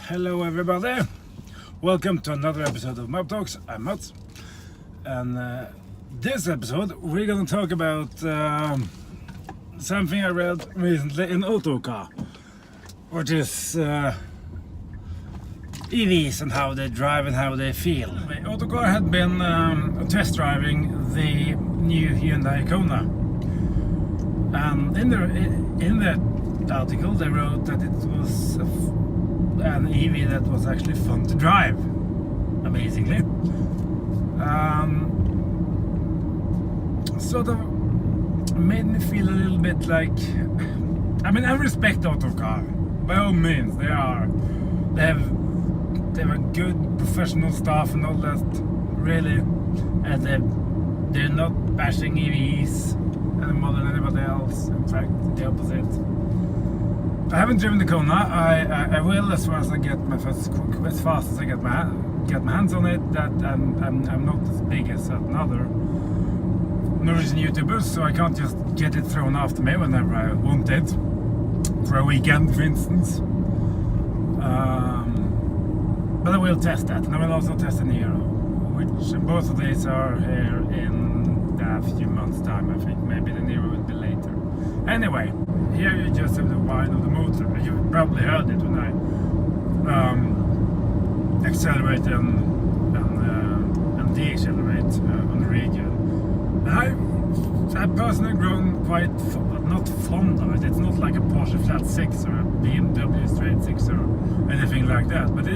Hello everybody, welcome to another episode of Map Talks. I'm Mats, and this episode we're gonna talk about something I read recently in Autocar, which is EVs and how they drive and how they feel. Autocar had been test driving the new Hyundai Kona, and in the article they wrote that it was an EV that was actually fun to drive, amazingly. Sort of made me feel a little bit like, I respect Autocar, by all means. They have a good professional staff and all that, really, and they're not bashing EVs any more than anybody else. In fact, the opposite. I haven't driven the Kona. I will as fast as I get my hands on it. That I'm not as big as other Norwegian YouTubers, so I can't just get it thrown after me whenever I want it for a weekend, for instance. But I will test that, and I will also test the Nero, which both of these are here in a few months' time. I think maybe the Nero will be later. Anyway. Here you just have the whine of the motor. You probably heard it when I accelerate and decelerate on the radio. I've personally grown quite not fond of it. It's not like a Porsche Flat 6 or a BMW Straight 6 or anything like that. But it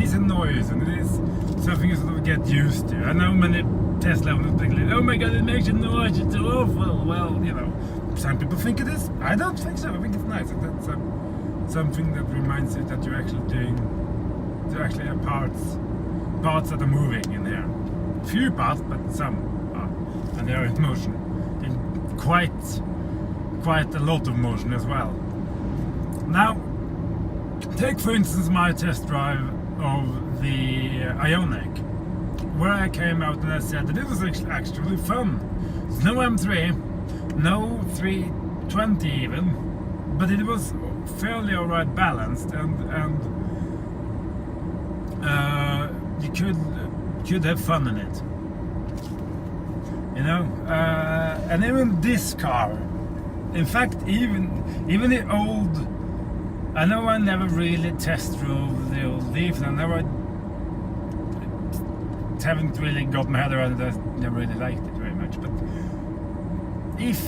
is a noise, and it is something you sort of get used to. I know many Tesla owners think, oh my god, it makes a noise, it's so awful. Well, you know. Some people think it is. I don't think so. I think it's nice. That's something that reminds you that you're actually there actually have parts that are moving in there. Few parts, but some are, and they are in motion. In quite a lot of motion as well. Now, take for instance my test drive of the Ioniq, where I came out and I said that it was actually fun. It's no M3. No 320 even, but it was fairly alright balanced, and you could have fun in it, you know. And even this car, in fact, even the old. I know I never really test drove the old Leaf, and I haven't really got my head around it. I never really liked it very much, but. If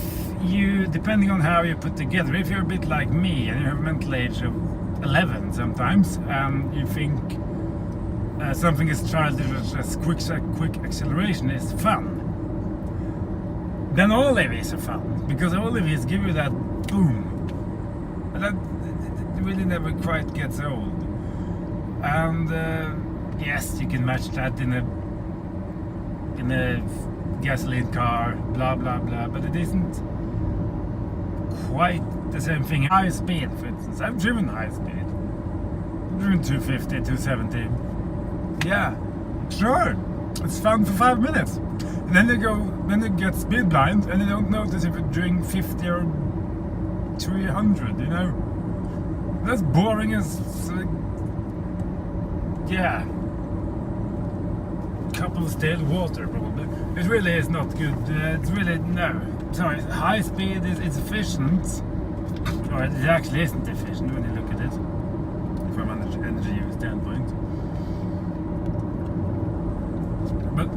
you, depending on how you put together, if you're a bit like me and you have a mental age of 11 sometimes, and you think something as childish as quick acceleration is fun, then all EVs are fun, because all EVs give you that boom, and that it really never quite gets old. And yes, you can match that in a gasoline car, blah blah blah, but it isn't quite the same thing. High speed, for instance, I've driven high speed. I've driven 250, 270. Yeah, sure, it's fun for 5 minutes, and then you get speed blind, and you don't notice if you're doing 50 or 300. You know, that's boring as yeah. Couple of stale water, probably. It really is not good. It's really sorry. High speed is efficient, or it actually isn't efficient when you look at it from an energy use standpoint. But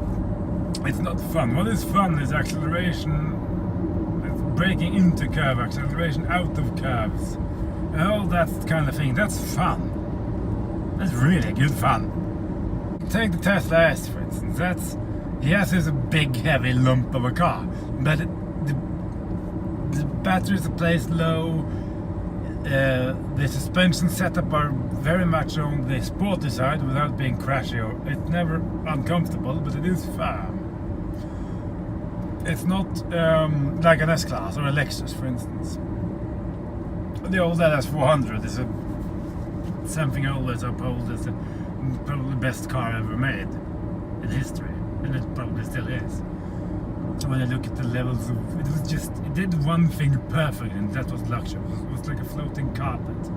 it's not fun. What is fun is acceleration, breaking into curve, acceleration out of curves, and all that kind of thing. That's fun. That's really good fun. Take the Tesla S, for instance. Yes, it's a big, heavy lump of a car, but the batteries are placed low. The suspension setup are very much on the sporty side without being crashy. It's never uncomfortable, but it is fun. It's not like an S-Class or a Lexus, for instance. The old LS400 is something I always uphold as probably the best car ever made in history, and it probably still is. When I look at the levels of it did one thing perfect, and that was luxury. It was like a floating carpet.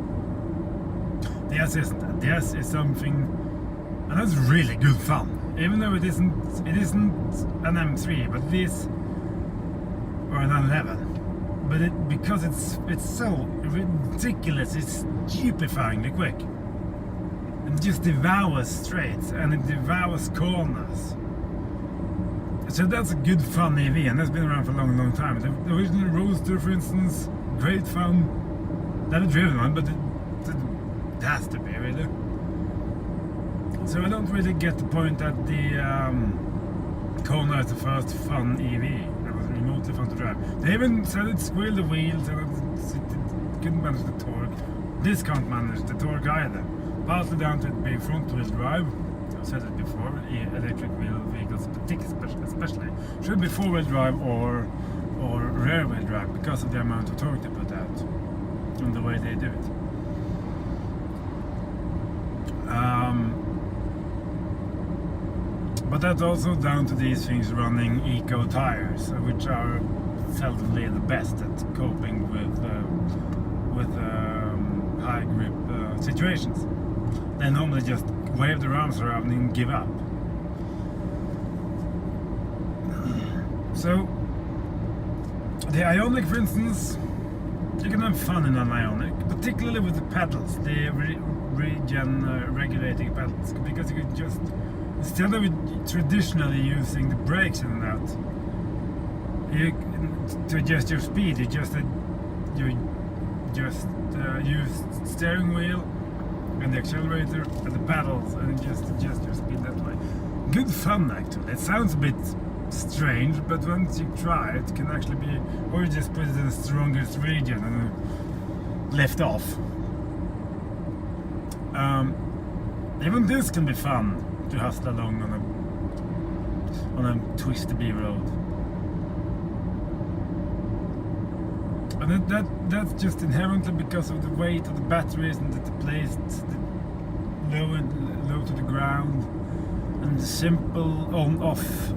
This is something, and that's really good fun. Even though it isn't an M3, but it is, or an 11. But because it's so ridiculous, it's stupefyingly quick. It just devours straights and it devours corners. So that's a good fun EV, and that's been around for a long, long time. The original Roadster, for instance, great fun. Never driven one, but it has to be, really. So I don't really get the point that the Kona is the first fun EV. That was remotely fun to drive. They even said it squealed the wheels and it couldn't manage the torque. This can't manage the torque either. Partly down to it being front-wheel drive. I've said it before, electric vehicles especially should be four-wheel drive or rear-wheel drive because of the amount of torque they put out and the way they do it. But that's also down to these things running eco tires, which are seldomly the best at coping with high grip situations. They normally just wave their arms around and give up. So the Ioniq, for instance, you can have fun in an Ioniq, particularly with the pedals, the regulating pedals, because you can just, instead of traditionally using the brakes in and out, to adjust your speed, you just use steering wheel and the accelerator and the pedals and just adjust your speed that way. Good fun, actually. It sounds a bit strange, but once you try it, can actually be, or you just put it in the strongest region and lift off. Even this can be fun to hustle along on a twisty B road. And that's just inherently because of the weight of the batteries and that they're placed low to the ground, and the simple on-off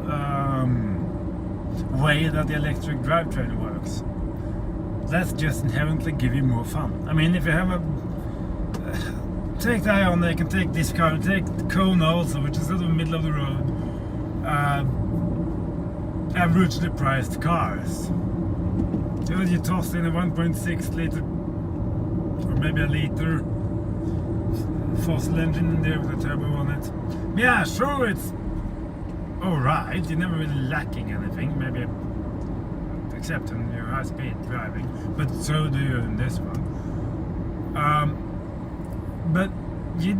way that the electric drivetrain works. That's just inherently give you more fun. I mean, if you have take the Ioniq and take this car, take the Kona also, which is sort of middle of the road, averagely priced cars. You toss in a 1.6 liter or maybe a liter fossil engine in there with a turbo on it. Yeah, sure, it's alright. You're never really lacking anything, maybe except in your high speed driving, but so do you in this one. But you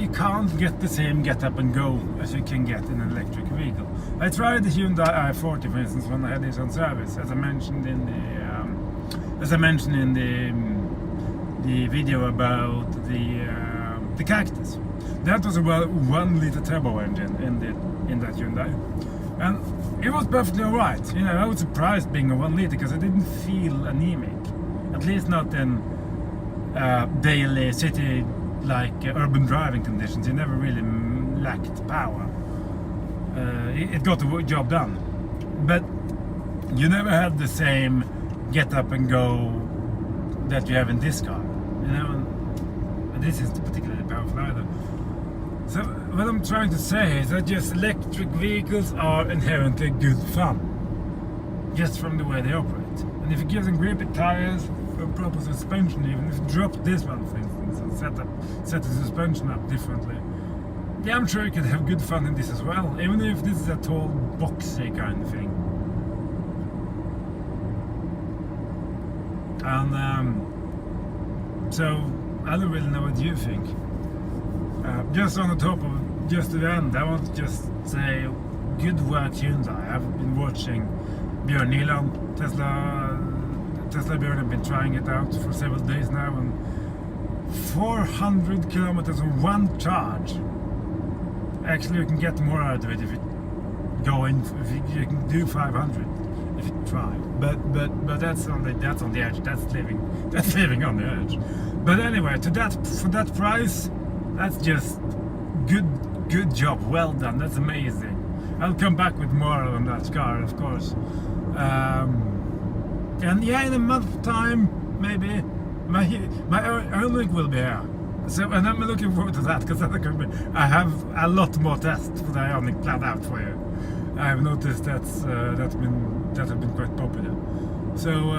can't get the same get up and go as you can get in an electric vehicle. I tried the Hyundai i40, for instance, when I had this on service, as I mentioned in the video about the Cactus. That was about 1 liter turbo engine in that Hyundai, and it was perfectly alright. You know, I was surprised being a 1 liter because I didn't feel anemic, at least not in daily city urban driving conditions. You never really lacked power. It got the job done, but you never had the same get up and go that you have in this car. You know, and this isn't particularly powerful either. So what I'm trying to say is that just electric vehicles are inherently good fun, just from the way they operate. And if you give them grippy tires, a proper suspension, even if you drop this one, for instance, and set the suspension up differently, yeah, I'm sure you can have good fun in this as well, even if this is a tall, boxy kind of thing. And so I don't really know what you think. Just on the top of, just to the end, I want to just say good work, Hyundai. I've been watching Björn Nyland, Tesla Björn, have been trying it out for several days now, and 400 kilometers on one charge. Actually, you can get more out of it if you go in. If you can do 500 if you try. But that's on the edge. That's living on the edge. But anyway, for that price, that's just good job. Well done. That's amazing. I'll come back with more on that car, of course. And yeah, in a month's time, maybe my Ioniq will be here. So, and I'm looking forward to that because I have a lot more tests for the Ioniq planned out for you. I've noticed that have been quite popular. So,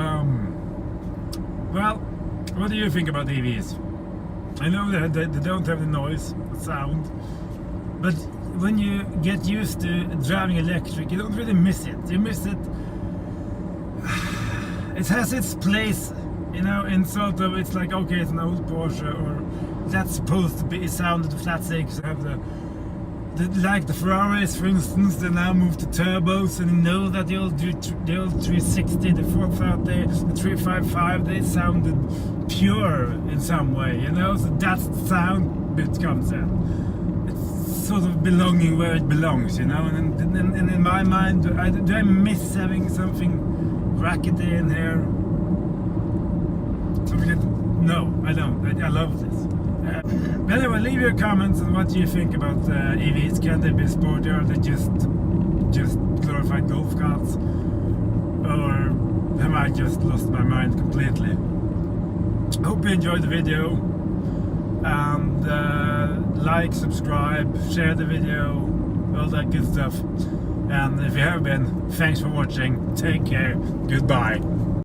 well, what do you think about EVs? I know that they don't have the noise, the sound, but when you get used to driving electric, you don't really miss it. You miss it. It has its place, you know, in sort of, it's like, okay, it's an old Porsche, or that's supposed to be sounded flat six, have like the Ferraris, for instance, they now move to turbos, and you know that the old 360, the 430, the 355, they sounded pure in some way, you know, so that's the sound bit comes in. It's sort of belonging where it belongs, you know, and in my mind, do I miss having something rackety in here? No, I don't. I love this. But anyway, leave your comments on what you think about EVs. Can they be sporty, or are they just glorified golf carts? Or have I just lost my mind completely? Hope you enjoyed the video. And like, subscribe, share the video, all that good stuff. And if you have been, thanks for watching. Take care. Goodbye.